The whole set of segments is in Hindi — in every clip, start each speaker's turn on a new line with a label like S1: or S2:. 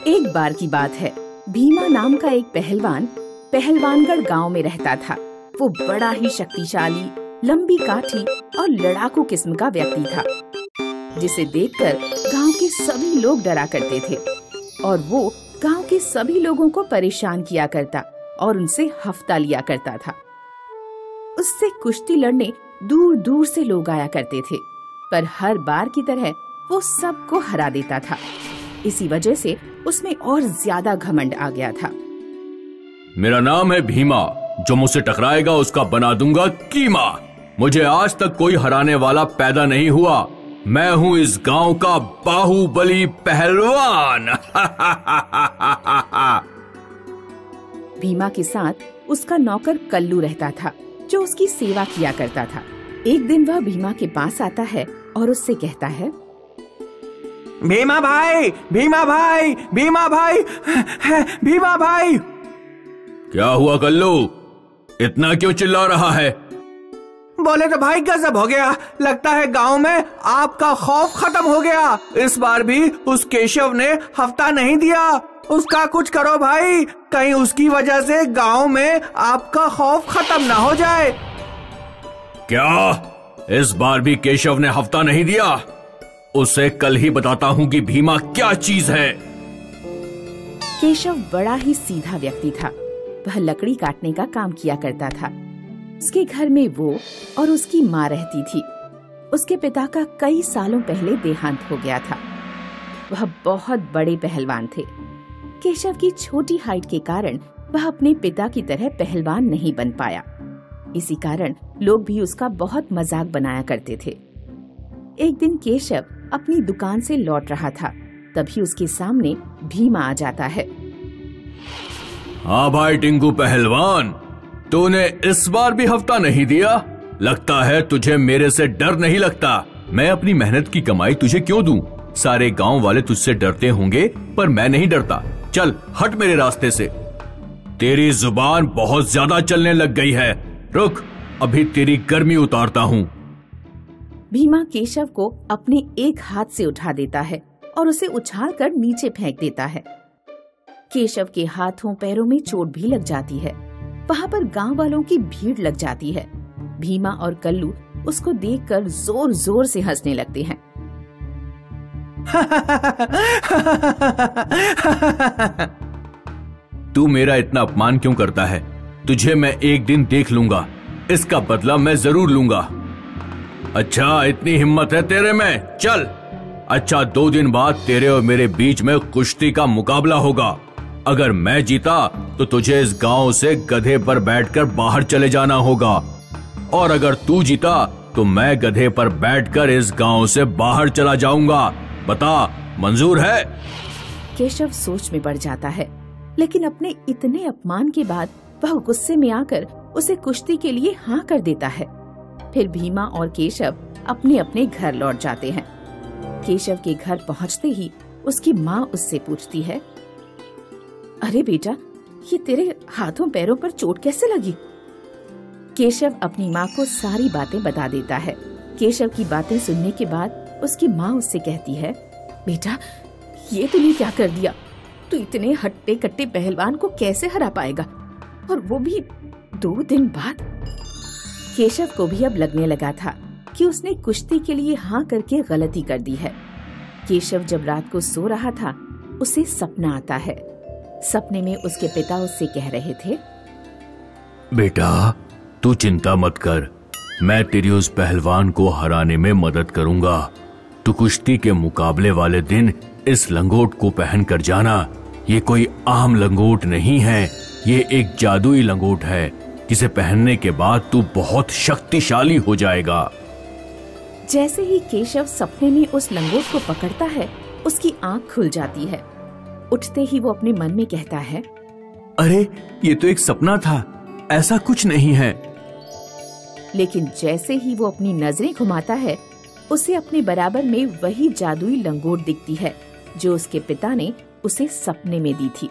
S1: एक बार की बात है, भीमा नाम का एक पहलवान पहलवानगढ़ गांव में रहता था। वो बड़ा ही शक्तिशाली, लंबी काठी और लड़ाकू किस्म का व्यक्ति था, जिसे देखकर गांव के सभी लोग डरा करते थे और वो गांव के सभी लोगों को परेशान किया करता और उनसे हफ्ता लिया करता था। उससे कुश्ती लड़ने दूर दूर से लोग आया करते थे, पर हर बार की तरह वो सबको हरा देता था। इसी वजह से उसमें और ज्यादा घमंड आ गया था।
S2: मेरा नाम है भीमा, जो मुझसे टकराएगा उसका बना दूंगा कीमा। मुझे आज तक कोई हराने वाला पैदा नहीं हुआ। मैं हूँ इस गांव का बाहुबली पहलवान।
S1: भीमा के साथ उसका नौकर कल्लू रहता था, जो उसकी सेवा किया करता था। एक दिन वह भीमा के पास आता है और उससे कहता है,
S3: भीमा भाई, भीमा भाई, भीमा भाई, भीमा भाई।
S2: क्या हुआ कल्लू, इतना क्यों चिल्ला रहा है?
S3: बोले तो भाई गजब हो गया, लगता है गांव में आपका खौफ खत्म हो गया। इस बार भी उस केशव ने हफ्ता नहीं दिया। उसका कुछ करो भाई, कहीं उसकी वजह से गांव में आपका खौफ खत्म ना हो जाए।
S2: क्या इस बार भी केशव ने हफ्ता नहीं दिया? उसे कल ही बताता हूँ कि भीमा क्या चीज है।
S1: केशव बड़ा ही सीधा व्यक्ति था। वह लकड़ी काटने का काम किया करता था। उसके घर में वो और उसकी माँ रहती थी। उसके पिता का कई सालों पहले देहांत हो गया था। वह बहुत बड़े पहलवान थे। केशव की छोटी हाइट के कारण वह अपने पिता की तरह पहलवान नहीं बन पाया। इसी कारण लोग भी उसका बहुत मजाक बनाया करते थे। एक दिन केशव अपनी दुकान से लौट रहा था, तभी उसके सामने भीमा आ जाता है।
S2: हाँ भाई टिंकू पहलवान, तूने इस बार भी हफ्ता नहीं दिया। लगता है तुझे मेरे से डर नहीं लगता। मैं अपनी मेहनत की कमाई तुझे क्यों दूं? सारे गांव वाले तुझसे डरते होंगे, पर मैं नहीं डरता। चल हट मेरे रास्ते से। तेरी जुबान बहुत ज्यादा चलने लग गई है। रुक, अभी तेरी गर्मी उतारता हूँ।
S1: भीमा केशव को अपने एक हाथ से उठा देता है और उसे उछालकर नीचे फेंक देता है। केशव के हाथों पैरों में चोट भी लग जाती है। वहाँ पर गांव वालों की भीड़ लग जाती है। भीमा और कल्लू उसको देखकर जोर जोर से हंसने लगते हैं।
S2: तू मेरा इतना अपमान क्यों करता है? तुझे मैं एक दिन देख लूंगा, इसका बदला मैं जरूर लूंगा। अच्छा, इतनी हिम्मत है तेरे में? चल। अच्छा, 2 दिन बाद तेरे और मेरे बीच में कुश्ती का मुकाबला होगा। अगर मैं जीता तो तुझे इस गांव से गधे पर बैठकर बाहर चले जाना होगा, और अगर तू जीता तो मैं गधे पर बैठकर इस गांव से बाहर चला जाऊंगा। बता, मंजूर है?
S1: केशव सोच में पड़ जाता है, लेकिन अपने इतने अपमान के बाद वह गुस्से में आकर उसे कुश्ती के लिए हाँ कर देता है। फिर भीमा और केशव अपने अपने घर लौट जाते हैं। केशव के घर पहुंचते ही उसकी माँ उससे पूछती है, अरे बेटा, ये तेरे हाथों पैरों पर चोट कैसे लगी? केशव अपनी माँ को सारी बातें बता देता है। केशव की बातें सुनने के बाद उसकी माँ उससे कहती है, बेटा, ये तूने क्या कर दिया? तू इतने हट्टे कट्टे पहलवान को कैसे हरा पाएगा, और वो भी 2 दिन बाद? केशव को भी अब लगने लगा था कि उसने कुश्ती के लिए हाँ करके गलती कर दी है। केशव जब रात को सो रहा था, उसे सपना आता है। सपने में उसके पिता उससे कह रहे थे,
S2: बेटा, तू चिंता मत कर, मैं तेरी उस पहलवान को हराने में मदद करूंगा। तू कुश्ती के मुकाबले वाले दिन इस लंगोट को पहन कर जाना। ये कोई आम लंगोट नहीं है, ये एक जादुई लंगोट है, जिसे पहनने के बाद तू बहुत शक्तिशाली हो जाएगा।
S1: जैसे ही केशव सपने में उस लंगोट को पकड़ता है, उसकी आंख खुल जाती है। उठते ही वो अपने मन में कहता है,
S2: अरे, ये तो एक सपना था, ऐसा कुछ नहीं है।
S1: लेकिन जैसे ही वो अपनी नजरें घुमाता है, उसे अपने बराबर में वही जादुई लंगोट दिखती है जो उसके पिता ने उसे सपने में दी थी।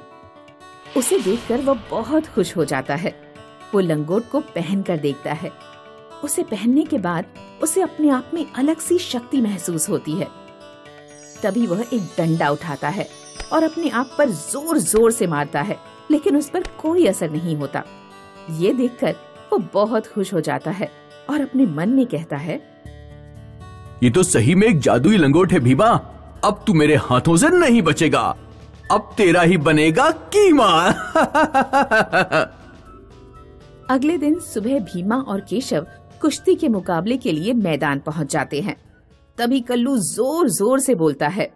S1: उसे देखकर वो बहुत खुश हो जाता है। वो लंगोट को पहन कर देखता है। उसे पहनने के बाद उसे अपने आप में अलग सी शक्ति महसूस होती है। तभी वह एक डंडा उठाता है और अपने आप पर जोर जोर से मारता है, लेकिन उस पर कोई असर नहीं होता। ये देखकर वो बहुत खुश हो जाता है और अपने मन में कहता है,
S2: ये तो सही में एक जादुई लंगोट है भीमा। अब तू मेरे हाथों से नहीं बचेगा, अब तेरा ही बनेगा कीमा।
S1: अगले दिन सुबह भीमा और केशव कुश्ती के मुकाबले के लिए मैदान पहुंच जाते हैं। तभी कल्लू जोर जोर से बोलता है,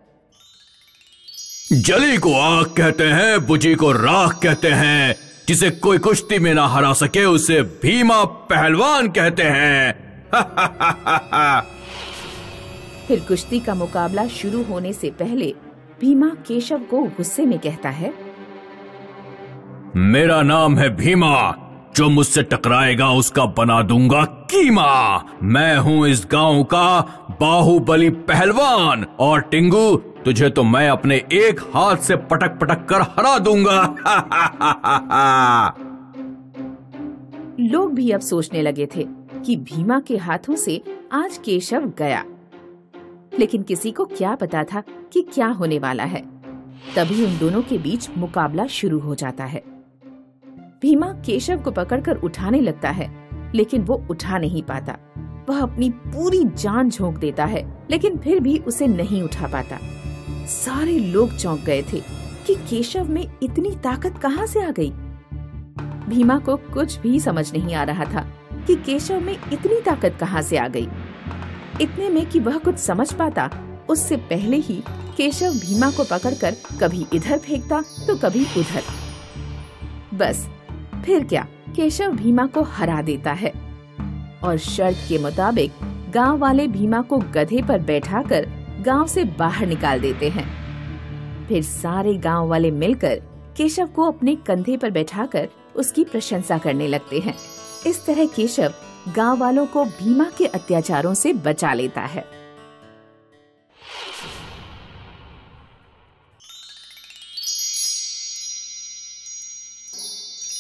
S2: जली को आग कहते हैं, बुझी को राख कहते हैं, जिसे कोई कुश्ती में ना हरा सके उसे भीमा पहलवान कहते हैं।
S1: फिर कुश्ती का मुकाबला शुरू होने से पहले भीमा केशव को गुस्से में कहता है,
S2: मेरा नाम है भीमा, जो मुझसे टकराएगा उसका बना दूंगा कीमा। मैं हूँ इस गांव का बाहुबली पहलवान, और टिंगू तुझे तो मैं अपने एक हाथ से पटक पटक कर हरा दूंगा।
S1: लोग भी अब सोचने लगे थे कि भीमा के हाथों से आज केशव गया, लेकिन किसी को क्या पता था कि क्या होने वाला है। तभी उन दोनों के बीच मुकाबला शुरू हो जाता है। भीमा केशव को पकड़कर उठाने लगता है, लेकिन वो उठा नहीं पाता। वह अपनी पूरी जान झोंक देता है, लेकिन फिर भी उसे नहीं उठा पाता। सारे लोग चौंक गए थे कि केशव में इतनी ताकत कहां से आ गई। भीमा को कुछ भी समझ नहीं आ रहा था कि केशव में इतनी ताकत कहां से आ गई। इतने में कि वह कुछ समझ पाता, उससे पहले ही केशव भीमा को पकड़कर कभी इधर फेंकता तो कभी उधर। बस फिर क्या, केशव भीमा को हरा देता है और शर्त के मुताबिक गांव वाले भीमा को गधे पर बैठाकर गांव से बाहर निकाल देते हैं। फिर सारे गांव वाले मिलकर केशव को अपने कंधे पर बैठाकर उसकी प्रशंसा करने लगते हैं। इस तरह केशव गांव वालों को भीमा के अत्याचारों से बचा लेता है।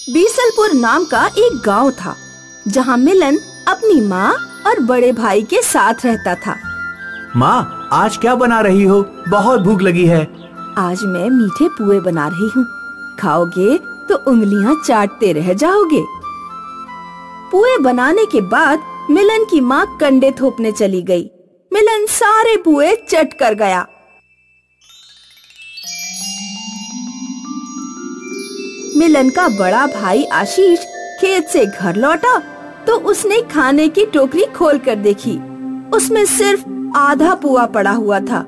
S4: बीसलपुर नाम का एक गांव था, जहां मिलन अपनी माँ और बड़े भाई के साथ रहता था।
S3: माँ, आज क्या बना रही हो? बहुत भूख लगी है।
S4: आज मैं मीठे पुए बना रही हूँ, खाओगे तो उंगलियाँ चाटते रह जाओगे। पुए बनाने के बाद मिलन की माँ कंडे थोपने चली गई। मिलन सारे पुए चट कर गया। मिलन का बड़ा भाई आशीष खेत से घर लौटा तो उसने खाने की टोकरी खोल कर देखी। उसमें सिर्फ आधा पुआ पड़ा हुआ था।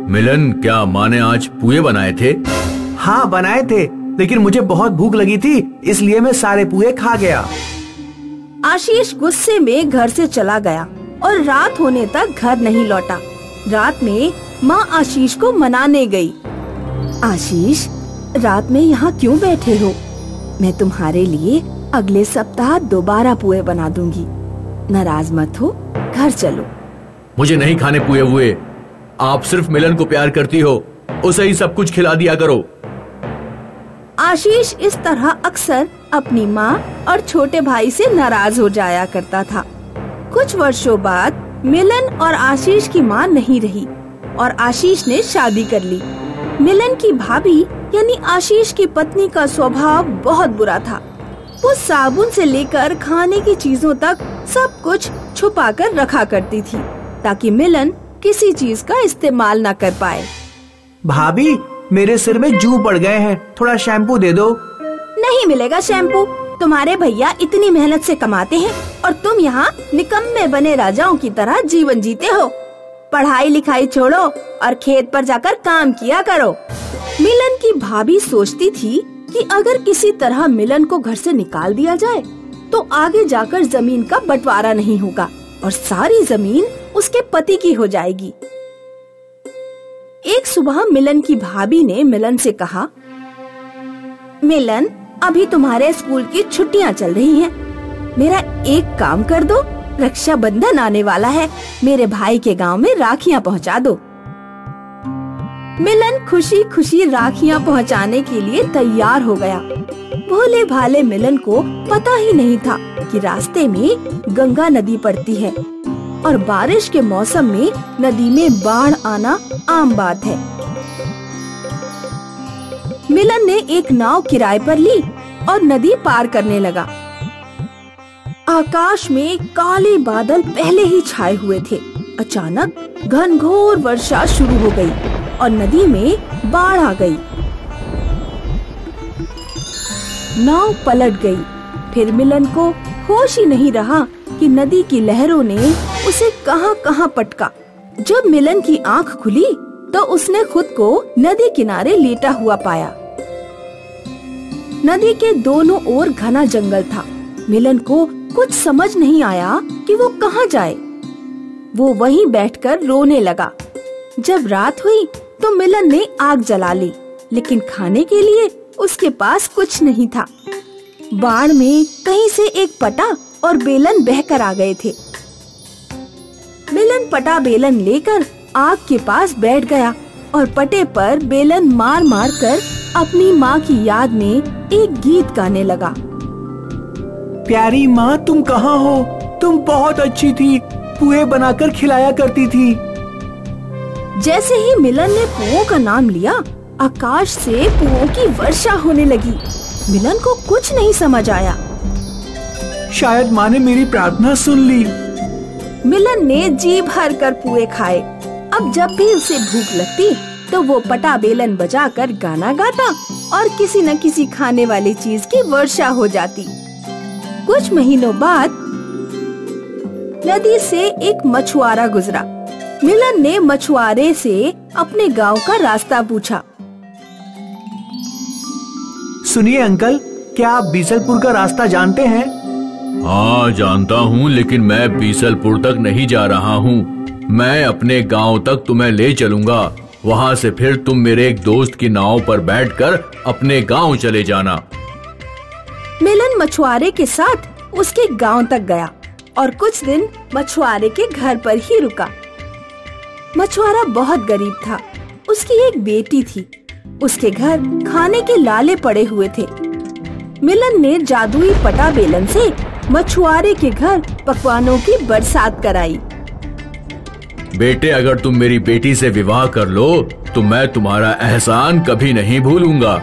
S2: मिलन, क्या माँ ने आज पुए बनाए थे?
S3: हाँ, बनाए थे, लेकिन मुझे बहुत भूख लगी थी, इसलिए मैं सारे पुए खा गया।
S4: आशीष गुस्से में घर से चला गया और रात होने तक घर नहीं लौटा। रात में माँ आशीष को मनाने गई। आशीष, रात में यहाँ क्यों बैठे हो? मैं तुम्हारे लिए अगले सप्ताह दोबारा पुए बना दूंगी। नाराज मत हो, घर चलो।
S2: मुझे नहीं खाने पुए हुए। आप सिर्फ मिलन को प्यार करती हो, उसे ही सब कुछ खिला दिया करो।
S4: आशीष इस तरह अक्सर अपनी माँ और छोटे भाई से नाराज हो जाया करता था। कुछ वर्षों बाद मिलन और आशीष की माँ नहीं रही और आशीष ने शादी कर ली। मिलन की भाभी यानी आशीष की पत्नी का स्वभाव बहुत बुरा था। वो साबुन से लेकर खाने की चीजों तक सब कुछ छुपा कर रखा करती थी, ताकि मिलन किसी चीज का इस्तेमाल न कर पाए।
S3: भाभी, मेरे सिर में जू पड़ गए हैं, थोड़ा शैम्पू दे दो।
S4: नहीं मिलेगा शैम्पू। तुम्हारे भैया इतनी मेहनत से कमाते हैं और तुम यहाँ निकम्मे बने राजाओं की तरह जीवन जीते हो। पढ़ाई लिखाई छोड़ो और खेत पर जाकर काम किया करो। मिलन की भाभी सोचती थी कि अगर किसी तरह मिलन को घर से निकाल दिया जाए तो आगे जाकर जमीन का बंटवारा नहीं होगा और सारी जमीन उसके पति की हो जाएगी। एक सुबह मिलन की भाभी ने मिलन से कहा, मिलन, अभी तुम्हारे स्कूल की छुट्टियां चल रही हैं। मेरा एक काम कर दो, रक्षाबंधन आने वाला है, मेरे भाई के गांव में राखियां पहुंचा दो। मिलन खुशी खुशी राखियां पहुंचाने के लिए तैयार हो गया। भोले भाले मिलन को पता ही नहीं था कि रास्ते में गंगा नदी पड़ती है और बारिश के मौसम में नदी में बाढ़ आना आम बात है। मिलन ने एक नाव किराए पर ली और नदी पार करने लगा। आकाश में काले बादल पहले ही छाए हुए थे। अचानक घनघोर वर्षा शुरू हो गई और नदी में बाढ़ आ गई। नाव पलट गई। फिर मिलन को होश ही नहीं रहा कि नदी की लहरों ने उसे कहां-कहां पटका। जब मिलन की आंख खुली तो उसने खुद को नदी किनारे लेटा हुआ पाया। नदी के दोनों ओर घना जंगल था। मिलन को कुछ समझ नहीं आया कि वो कहाँ जाए। वो वहीं बैठकर रोने लगा। जब रात हुई तो मिलन ने आग जला ली, लेकिन खाने के लिए उसके पास कुछ नहीं था। बाढ़ में कहीं से एक पटा और बेलन बहकर आ गए थे। मिलन पटा बेलन लेकर आग के पास बैठ गया और पटे पर बेलन मार मार कर अपनी माँ की याद में एक गीत गाने लगा।
S3: प्यारी माँ, तुम कहाँ हो? तुम बहुत अच्छी थी, पुए बनाकर खिलाया करती थी।
S4: जैसे ही मिलन ने पुओं का नाम लिया, आकाश से पुओं की वर्षा होने लगी। मिलन को कुछ नहीं समझ आया।
S3: शायद माँ ने मेरी प्रार्थना सुन ली।
S4: मिलन ने जी भर कर पुए खाए। अब जब भी उसे भूख लगती तो वो पटा बेलन बजाकर गाना गाता और किसी न किसी खाने वाली चीज की वर्षा हो जाती। कुछ महीनों बाद नदी से एक मछुआरा गुजरा। मिलन ने मछुआरे से अपने गांव का रास्ता पूछा।
S3: सुनिए अंकल, क्या आप बीसलपुर का रास्ता जानते हैं?
S2: हाँ जानता हूँ, लेकिन मैं बीसलपुर तक नहीं जा रहा हूँ। मैं अपने गांव तक तुम्हें ले चलूंगा। वहाँ से फिर तुम मेरे एक दोस्त की नाव पर बैठकर अपने गांव चले जाना।
S4: मिलन मछुआरे के साथ उसके गांव तक गया और कुछ दिन मछुआरे के घर पर ही रुका। मछुआरा बहुत गरीब था। उसकी एक बेटी थी। उसके घर खाने के लाले पड़े हुए थे। मिलन ने जादुई पटा बेलन से मछुआरे के घर पकवानों की बरसात कराई।
S2: बेटे, अगर तुम मेरी बेटी से विवाह कर लो तो मैं तुम्हारा एहसान कभी नहीं भूलूंगा।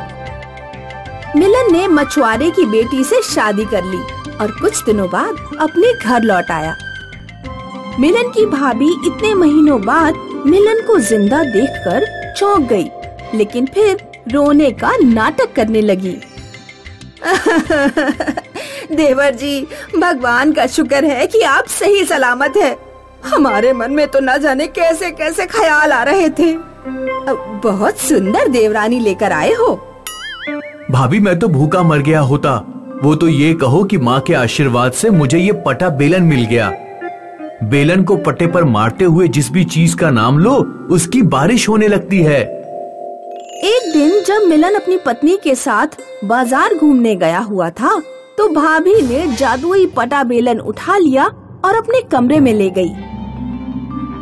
S4: मिलन ने मछुआरे की बेटी से शादी कर ली और कुछ दिनों बाद अपने घर लौट आया। मिलन की भाभी इतने महीनों बाद मिलन को जिंदा देखकर चौंक गई, लेकिन फिर रोने का नाटक करने लगी। देवर जी, भगवान का शुक्र है कि आप सही सलामत हैं। हमारे मन में तो न जाने कैसे कैसे ख्याल आ रहे थे। बहुत सुंदर देवरानी लेकर आए हो।
S3: भाभी, मैं तो भूखा मर गया होता। वो तो ये कहो कि माँ के आशीर्वाद से मुझे ये पटा बेलन मिल गया। बेलन को पटे पर मारते हुए जिस भी चीज का नाम लो उसकी बारिश होने लगती है।
S4: एक दिन जब मिलन अपनी पत्नी के साथ बाजार घूमने गया हुआ था तो भाभी ने जादुई पटा बेलन उठा लिया और अपने कमरे में ले गई।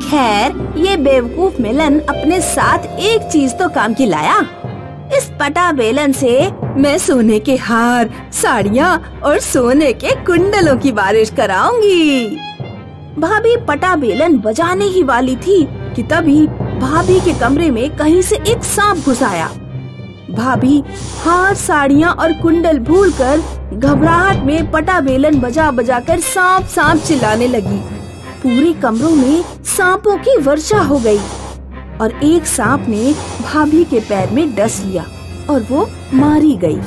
S4: खैर, ये बेवकूफ मिलन अपने साथ एक चीज तो काम की लाया। इस पटा बेलन से मैं सोने के हार, साड़ियाँ और सोने के कुंडलों की बारिश कराऊंगी। भाभी पटा बेलन बजाने ही वाली थी कि तभी भाभी के कमरे में कहीं से एक सांप घुस आया। भाभी हार, साड़ियाँ और कुंडल भूलकर घबराहट में पटा बेलन बजा बजा कर सांप सांप चिल्लाने लगी। पूरे कमरों में सांपों की वर्षा हो गई और एक सांप ने भाभी के पैर में डस लिया और वो मारी गई।